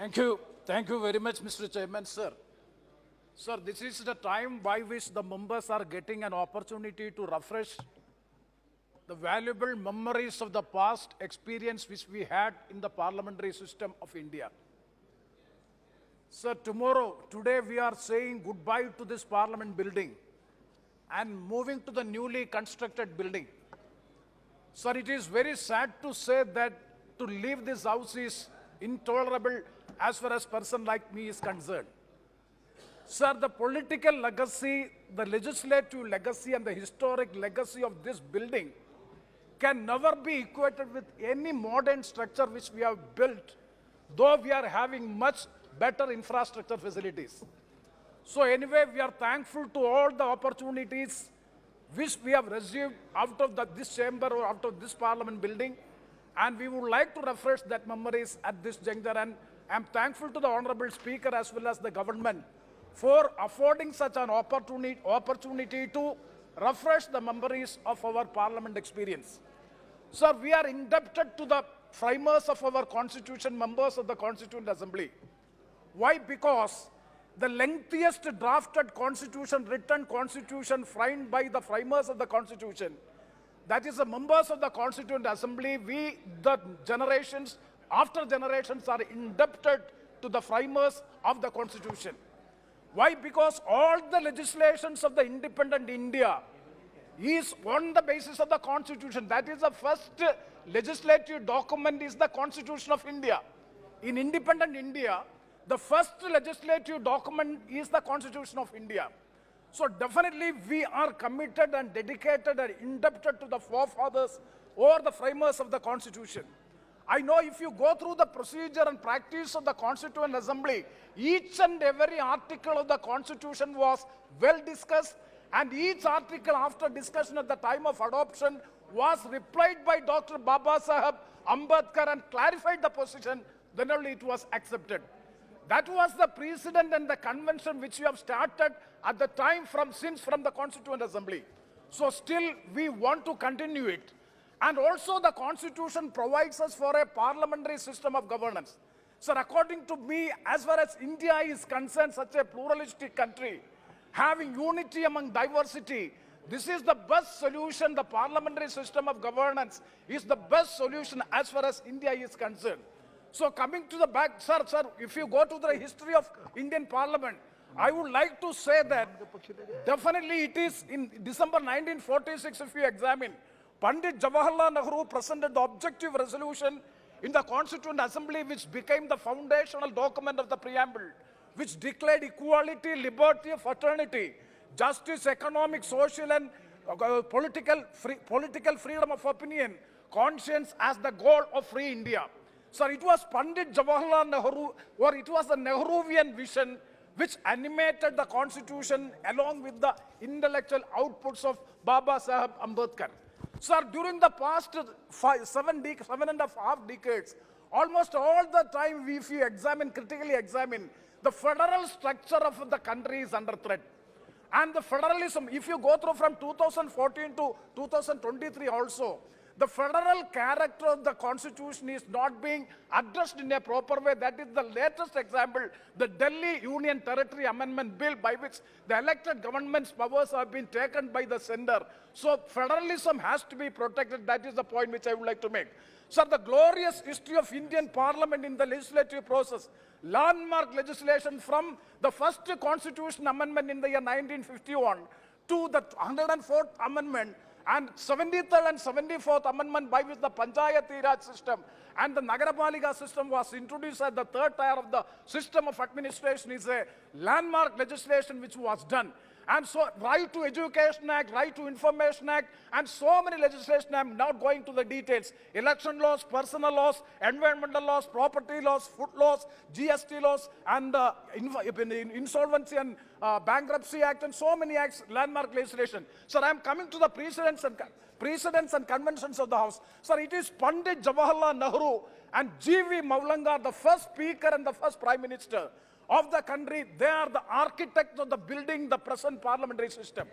Thank you. Thank you very much, Mr. Chairman, sir. Sir, this is the time by which the members are getting an opportunity to refresh the valuable memories of the past experience which we had in the parliamentary system of India. Sir, today we are saying goodbye to this parliament building and moving to the newly constructed building. Sir, it is very sad to say that to leave this house is intolerable as far as person like me is concerned. Sir, the political legacy, the legislative legacy and the historic legacy of this building can never be equated with any modern structure which we have built, though we are having much better infrastructure facilities. So anyway, we are thankful to all the opportunities which we have received out of this chamber or out of this parliament building, and we would like to refresh that memories at this juncture, and I am thankful to the Honorable Speaker as well as the government for affording such an opportunity to refresh the memories of our parliament experience. Sir, we are indebted to the framers of our constitution, members of the Constituent Assembly. Why? Because the lengthiest drafted constitution, written constitution framed by the framers of the constitution, that is the members of the Constituent Assembly, we, the generations, after generations, are indebted to the framers of the constitution. Why? Because all the legislations of the independent India is on the basis of the constitution. That is the first legislative document is the Constitution of India. In independent India, the first legislative document is the Constitution of India. So definitely we are committed and dedicated and indebted to the forefathers or the framers of the Constitution. I know if you go through the procedure and practice of the Constituent Assembly, each and every article of the Constitution was well discussed, and each article after discussion at the time of adoption was replied by Dr. Baba Saheb Ambedkar and clarified the position, then only it was accepted. That was the precedent and the convention which we have started at the time from the Constituent Assembly. So still we want to continue it. And also the Constitution provides us for a parliamentary system of governance. Sir, according to me, as far as India is concerned, such a pluralistic country, having unity among diversity, this is the best solution. The parliamentary system of governance is the best solution as far as India is concerned. So coming to the back, sir, if you go to the history of Indian Parliament, I would like to say that definitely it is in December 1946, if you examine, Pandit Jawaharlal Nehru presented the objective resolution in the Constituent Assembly, which became the foundational document of the preamble, which declared equality, liberty, fraternity, justice, economic, social, and political freedom of opinion, conscience as the goal of free India. Sir, it was Pandit Jawaharlal Nehru, or it was the Nehruvian vision which animated the Constitution along with the intellectual outputs of Baba Saheb Ambedkar. Sir, during the past 7.5 decades, almost all the time, if you critically examine, the federal structure of the country is under threat. And the federalism, if you go through from 2014 to 2023 also, the federal character of the Constitution is not being addressed in a proper way. That is the latest example, the Delhi Union Territory Amendment Bill, by which the elected government's powers have been taken by the center. So federalism has to be protected. That is the point which I would like to make. Sir, the glorious history of Indian Parliament in the legislative process, landmark legislation from the first Constitution Amendment in the year 1951 to the 104th Amendment, and 73rd and 74th Amendment, by which the Panchayati Raj system and the Nagarapalika system was introduced as the third tier of the system of administration, is a landmark legislation which was done. And so, Right to Education Act, Right to Information Act, and so many legislation. I am not going to the details. Election laws, personal laws, environmental laws, property laws, food laws, GST laws, and Insolvency and Bankruptcy Act, and so many acts, landmark legislation. Sir, I am coming to the precedents and conventions of the House. Sir, it is Pandit Jawaharlal Nehru and G.V. Maulangar, the first Speaker and the first Prime Minister of the country. They are the architects of the building the present parliamentary system.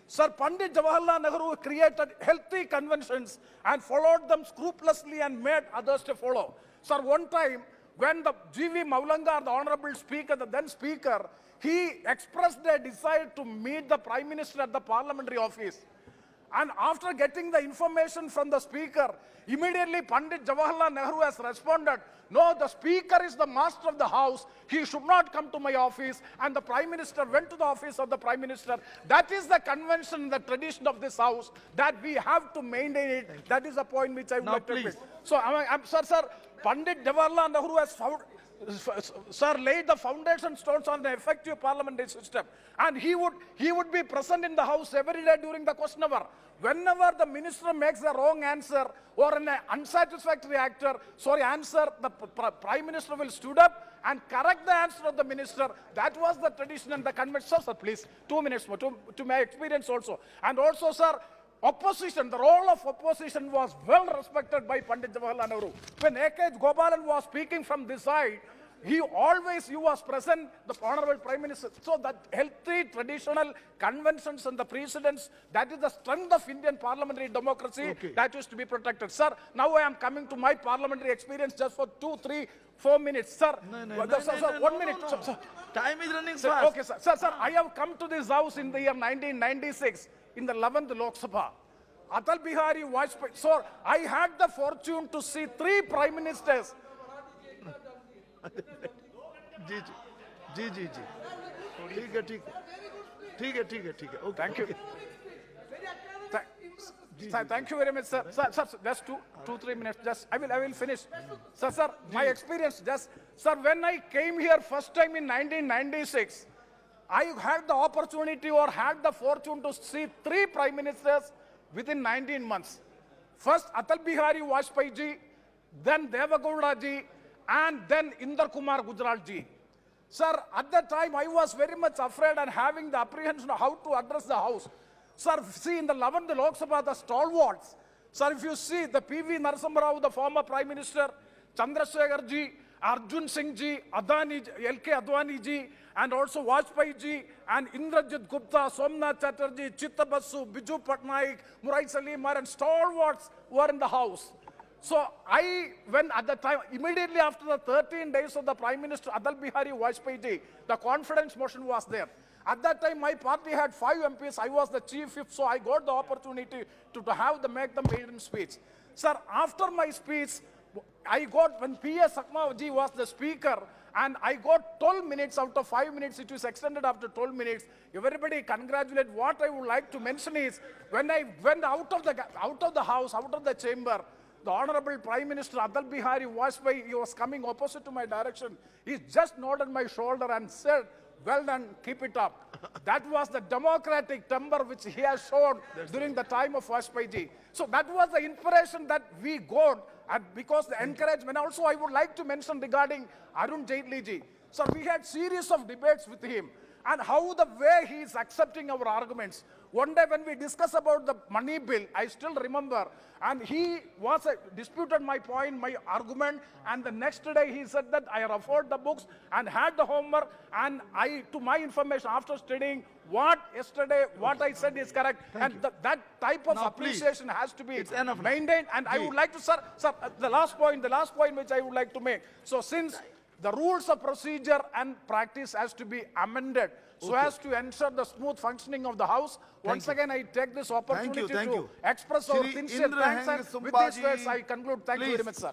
Sir, Pandit Jawaharlal Nehru created healthy conventions and followed them scrupulously and made others to follow. Sir, one time when the G.V. Maulanga, the Honorable Speaker, the then Speaker, he expressed a desire to meet the Prime Minister at the parliamentary office. And after getting the information from the Speaker, immediately Pandit Jawaharlal Nehru has responded, no, the Speaker is the master of the House. He should not come to my office. And the Prime Minister went to the office of the Prime Minister. That is the convention, the tradition of this House, that we have to maintain it. That is the point which I would like to make. So, sir, Pandit Jawaharlal Nehru has laid the foundation stones on the effective parliamentary system. And he would be present in the House every day during the question hour. Whenever the minister makes a wrong answer or an unsatisfactory answer, the Prime Minister will stood up and correct the answer of the minister. That was the tradition and the convention. Sir, please, 2 minutes more to my experience also. And also, sir, opposition, the role of opposition was well respected by Pandit Jawaharlal Nehru. When A.K. Gopalan was speaking from this side, he was present, the Honorable Prime Minister. So that healthy traditional conventions and the precedents, that is the strength of Indian parliamentary democracy, that is to be protected. Sir, now I am coming to my parliamentary experience just for 2, 3, 4 minutes. Sir, sir, 1 minute. Sir. Time is running sir, fast. Okay, sir. Sir, I have come to this house in the year 1996, in the 11th Lok Sabha. Atal Bihari Vajpayee. So I had the fortune to see 3 prime ministers. जी ठीक है okay. Thank you. Thank you very much, sir. Sir, just 2-3 minutes. Just I will finish. Sir, my experience. Sir, when I came here first time in 1996, I had the opportunity or had the fortune to see 3 prime ministers within 19 months. First Atal Bihari Vajpayee ji, then Devagowda ji, and then Inder Kumar Gujral ji. Sir, at that time I was very much afraid and having the apprehension of how to address the House. Sir, see in the 11th Lok Sabha, the stalwarts. Sir, if you see the P.V. Narasimha Rao, the former Prime Minister, Chandrasekhar ji, Arjun Singh ji, L.K. Advani ji, and also Vajpayee ji, and Indrajit Gupta, Somnath Chatterjee, Chitta Basu, Biju Patnaik, Murai Salimar, and stalwarts were in the House. So when at the time, immediately after the 13 days of the Prime Minister Atal Bihari Vajpayee ji, the confidence motion was there. At that time, my party had 5 MPs. I was the chief whip, so I got the opportunity to make the maiden speech. Sir, after my speech, when P.S. Sakma ji was the speaker, and I got 12 minutes out of 5 minutes. It was extended after 12 minutes. Everybody congratulate. What I would like to mention is, when I went out of the house, out of the chamber, the Honorable Prime Minister Atal Bihari Vajpayee, he was coming opposite to my direction. He just nodded my shoulder and said, well done, keep it up. That was the democratic temper which he has shown during the time of Vajpayee ji. So that was the inspiration that we got, and because the encouragement. Also, I would like to mention regarding Arun Jaitley ji. So we had series of debates with him, and how the way he is accepting our arguments. One day when we discuss about the money bill, I still remember, and he disputed my point, my argument, and the next day he said that I referred the books and had the homework, and to my information, after studying what I said is correct, and that type of appreciation has to be maintained. And I would like to, sir, the last point which I would like to make. So since the rules of procedure and practice has to be amended so as to ensure the smooth functioning of the House. Once again, I take this opportunity to express our sincere thanks, and with these words I conclude. Thank you very much, sir.